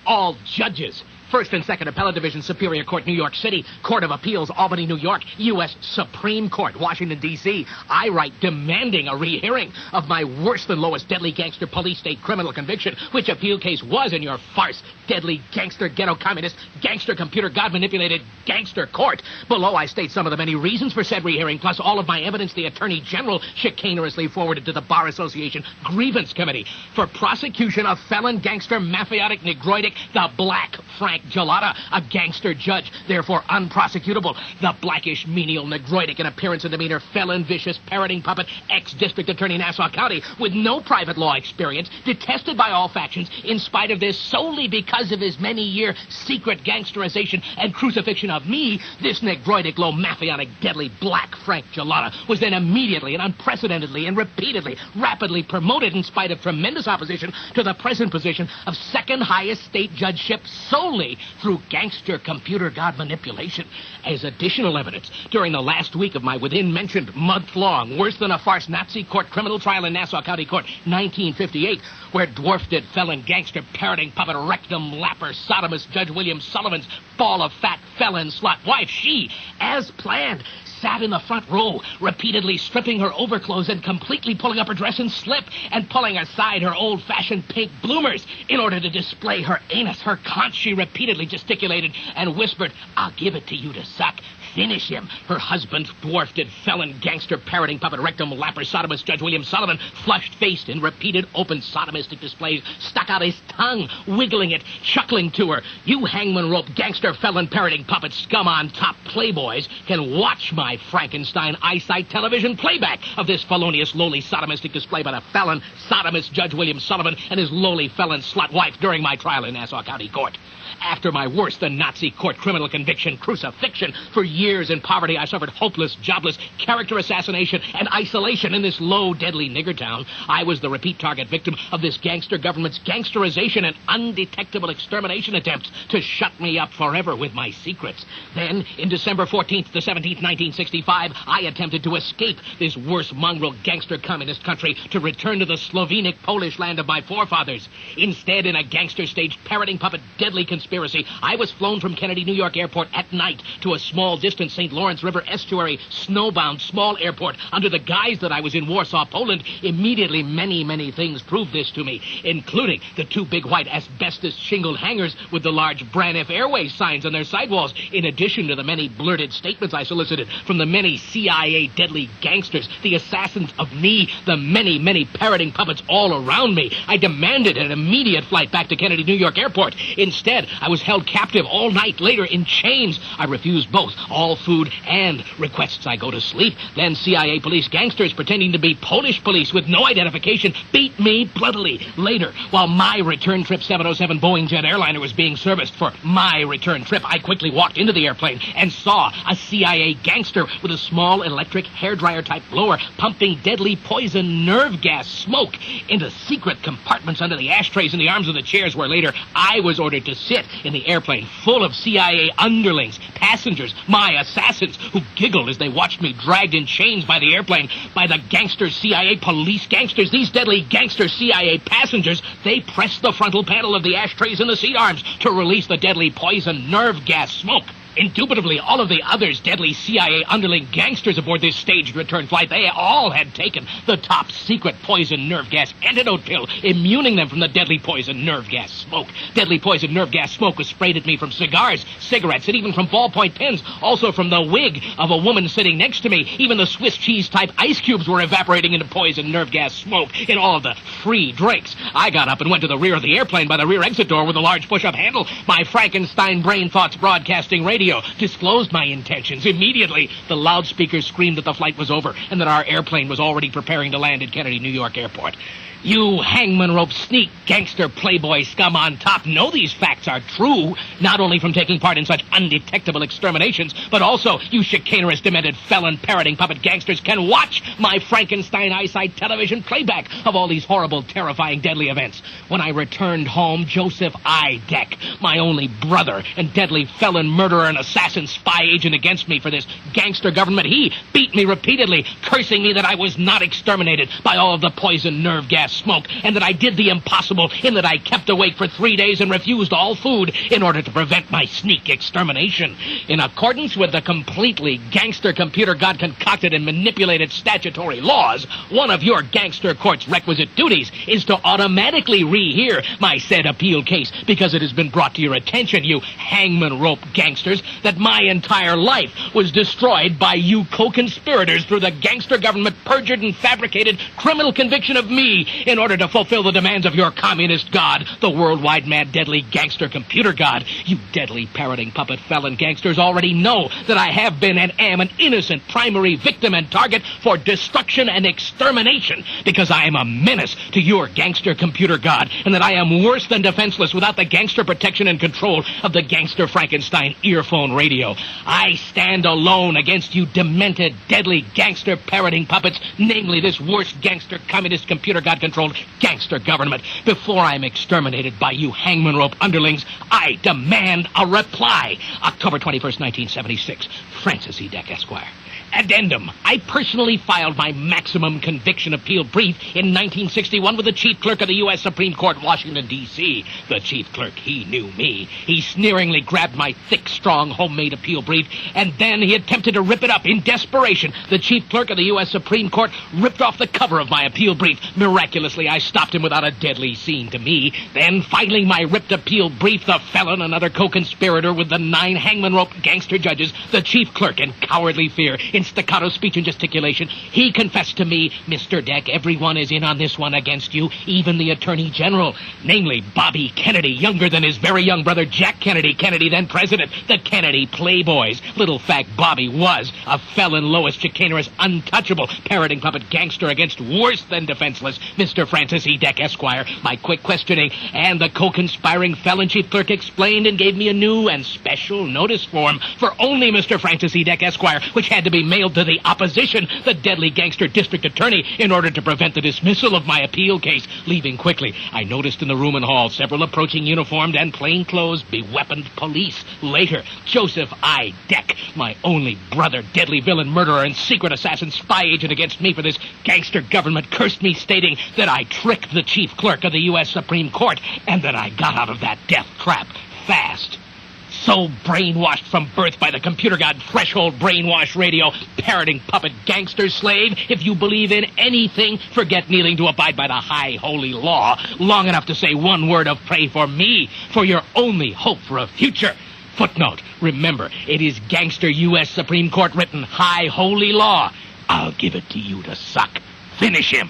all judges. First and Second Appellate Division, Superior Court, New York City, Court of Appeals, Albany, New York, U.S. Supreme Court, Washington, D.C. I write demanding a rehearing of my worse than lowest deadly gangster police state criminal conviction, which appeal case was in your farce, deadly gangster, ghetto communist, gangster computer god-manipulated gangster court. Below I state some of the many reasons for said rehearing, plus all of my evidence the Attorney General chicanerously forwarded to the Bar Association Grievance Committee for prosecution of felon gangster mafiotic negroidic, the Black Frank Gelada, a gangster judge, therefore unprosecutable. The blackish, menial, negroidic in appearance and demeanor, felon, vicious, parroting puppet, ex-district attorney Nassau County, with no private law experience, detested by all factions, in spite of this solely because of his many-year secret gangsterization and crucifixion of me, this negroidic, low, mafiotic, deadly Black Frank Gelada was then immediately and unprecedentedly and repeatedly, rapidly promoted in spite of tremendous opposition to the present position of second highest state judgeship solely through gangster computer god manipulation. As additional evidence, during the last week of my within-mentioned month-long, worse-than-a-farce Nazi court criminal trial in Nassau County Court, 1958, where dwarf-dead felon gangster parroting puppet rectum lapper sodomist Judge William Sullivan's ball of fat felon slut wife, she, as planned, sat in the front row, repeatedly stripping her overclothes and completely pulling up her dress and slip and pulling aside her old-fashioned pink bloomers in order to display her anus, her conch. She repeatedly gesticulated and whispered, "I'll give it to you to suck. Finish him." Her husband, dwarfed felon gangster parroting puppet rectum lapper sodomist Judge William Sullivan, flushed-faced in repeated open sodomistic displays, stuck out his tongue, wiggling it, chuckling to her. "You hangman rope gangster felon parroting puppet scum on top playboys can watch my Frankenstein eyesight television playback of this felonious lowly sodomistic display by the felon sodomist Judge William Sullivan and his lowly felon slut wife during my trial in Nassau County Court. After my worse-than-Nazi court criminal conviction, crucifixion, for years in poverty, I suffered hopeless, jobless, character assassination, and isolation in this low, deadly nigger town. I was the repeat target victim of this gangster government's gangsterization and undetectable extermination attempts to shut me up forever with my secrets. Then, in December 14th to 17th, 1965, I attempted to escape this worse mongrel gangster communist country to return to the Slovenic Polish land of my forefathers. Instead, in a gangster-staged parroting puppet deadly conspiracy, I was flown from Kennedy, New York Airport at night to a small distant St. Lawrence River estuary, snowbound small airport under the guise that I was in Warsaw, Poland. Immediately, many things proved this to me, including the two big white asbestos shingled hangars with the large Braniff Airways signs on their sidewalls, in addition to the many blurted statements I solicited from the many CIA deadly gangsters, the assassins of me, the many parroting puppets all around me. I demanded an immediate flight back to Kennedy, New York Airport. Instead, I was held captive all night later in chains. I refused both all food and requests I go to sleep. Then CIA police gangsters pretending to be Polish police with no identification beat me bloodily. Later, while my return trip 707 Boeing jet airliner was being serviced for my return trip, I quickly walked into the airplane and saw a CIA gangster with a small electric hairdryer type blower pumping deadly poison nerve gas smoke into secret compartments under the ashtrays in the arms of the chairs, where later I was ordered to sit in the airplane full of CIA underlings, passengers, my assassins, who giggled as they watched me dragged in chains by the airplane by the gangster CIA police gangsters. These deadly gangster CIA passengers, they pressed the frontal panel of the ashtrays in the seat arms to release the deadly poison nerve gas smoke. Indubitably, all of the others deadly CIA underling gangsters aboard this staged return flight, they all had taken the top secret poison nerve gas antidote pill, immuning them from the deadly poison nerve gas smoke. Deadly poison nerve gas smoke was sprayed at me from cigars, cigarettes, and even from ballpoint pens, also from the wig of a woman sitting next to me. Even the Swiss cheese type ice cubes were evaporating into poison nerve gas smoke in all of the free drinks. I got up and went to the rear of the airplane by the rear exit door with a large push-up handle. My Frankenstein brain thoughts broadcasting radio disclosed my intentions. Immediately, the loudspeakers screamed that the flight was over and that our airplane was already preparing to land at Kennedy, New York Airport. You hangman rope sneak gangster playboy scum on top know these facts are true, not only from taking part in such undetectable exterminations, but also you chicanerous, demented, felon, parroting puppet gangsters can watch my Frankenstein eyesight television playback of all these horrible, terrifying, deadly events. When I returned home, Joseph Ideck, my only brother and deadly felon, murderer, and assassin spy agent against me for this gangster government, he beat me repeatedly, cursing me that I was not exterminated by all of the poison nerve gas smoke, and that I did the impossible in that I kept awake for 3 days and refused all food in order to prevent my sneak extermination. In accordance with the completely gangster computer god concocted and manipulated statutory laws, one of your gangster court's requisite duties is to automatically rehear my said appeal case because it has been brought to your attention, you hangman rope gangsters, that my entire life was destroyed by you co-conspirators through the gangster government perjured and fabricated criminal conviction of me in order to fulfill the demands of your communist god, the worldwide mad deadly gangster computer god. You deadly parroting puppet felon gangsters already know that I have been and am an innocent primary victim and target for destruction and extermination because I am a menace to your gangster computer god, and that I am worse than defenseless without the gangster protection and control of the gangster Frankenstein earphone radio. I stand alone against you demented, deadly gangster parroting puppets, namely this worst gangster communist computer god-controlled gangster government. Before I'm exterminated by you hangman rope underlings, I demand a reply. October 21st, 1976. Francis E. Deck, Esquire. Addendum. I personally filed my maximum conviction appeal brief in 1961 with the chief clerk of the U.S. Supreme Court, Washington, D.C. The chief clerk, he knew me. He sneeringly grabbed my thick, strong, homemade appeal brief, and then he attempted to rip it up in desperation. The chief clerk of the U.S. Supreme Court ripped off the cover of my appeal brief. Miraculously, I stopped him without a deadly scene to me. Then, filing my ripped appeal brief, the felon, another co-conspirator with the 9 hangman rope gangster judges, the chief clerk, in cowardly fear, in staccato speech and gesticulation, he confessed to me, Mr. Deck, everyone is in on this one against you, even the Attorney General, namely Bobby Kennedy, younger than his very young brother Jack Kennedy, Kennedy then president, the Kennedy Playboys. Little fact, Bobby was a felon, lowest, chicanerous, untouchable, parroting puppet gangster against worse than defenseless Mr. Francis E. Deck, Esquire. My quick questioning and the co-conspiring felon chief clerk explained and gave me a new and special notice form for only Mr. Francis E. Deck, Esquire, which had to be mailed to the opposition, the deadly gangster district attorney, in order to prevent the dismissal of my appeal case. Leaving quickly, I noticed in the room and hall several approaching uniformed and plainclothes beweaponed police. Later, Joseph I. Deck, my only brother, deadly villain, murderer, and secret assassin spy agent against me for this gangster government, cursed me, stating that I tricked the chief clerk of the U.S. Supreme Court and that I got out of that death trap fast. So brainwashed from birth by the computer god threshold brainwash radio, parroting puppet gangster slave, if you believe in anything, forget kneeling to abide by the high holy law long enough to say one word of pray for me, for your only hope for a future. Footnote, remember, it is gangster U.S. Supreme Court written high holy law. I'll give it to you to suck. Finish him.